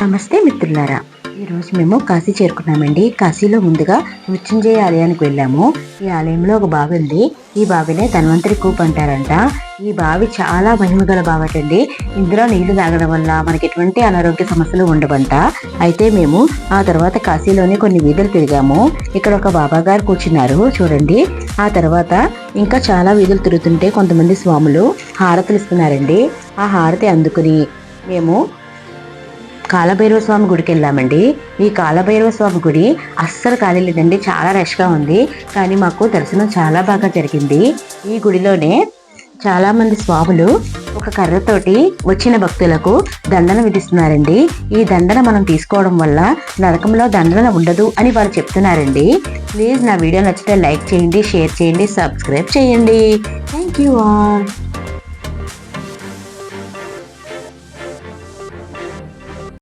నమస్తే మిత్రులారా, ఈరోజు మేము కాశీ చేరుకున్నామండి. కాశీలో ముందుగా మృత్యుంజయ ఆలయానికి వెళ్ళాము. ఈ ఆలయంలో ఒక బావి ఉంది. ఈ బావినే ధన్వంతరి కూప్ అంటారంట. ఈ బావి చాలా మహిమగల బావటండి. ఇందులో నీళ్లు తాగడం వల్ల మనకి ఎటువంటి అనారోగ్య సమస్యలు ఉండవంట. అయితే మేము ఆ తర్వాత కాశీలోని కొన్ని వీధులు తిరిగాము. ఇక్కడ ఒక బాబా గారు కూర్చున్నారు చూడండి. ఆ తర్వాత ఇంకా చాలా వీధులు తిరుగుతుంటే కొంతమంది స్వాములు హారతులు ఇస్తున్నారండి. ఆ హారతి అందుకుని మేము కాలభైరవ స్వామి గుడికి వెళ్ళామండి. ఈ కాలభైరవ స్వామి గుడి అస్సలు ఖాళీ లేదండి, చాలా రష్గా ఉంది. కానీ మాకు దర్శనం చాలా బాగా జరిగింది. ఈ గుడిలోనే చాలా మంది స్వాములు ఒక కర్రతోటి వచ్చిన భక్తులకు దండన విధిస్తున్నారండి. ఈ దండన మనం తీసుకోవడం వల్ల నరకంలో దండన ఉండదు అని వారు చెప్తున్నారండి. ప్లీజ్ నా వీడియో నచ్చితే లైక్ చేయండి, షేర్ చేయండి, సబ్స్క్రైబ్ చేయండి. Thank you all.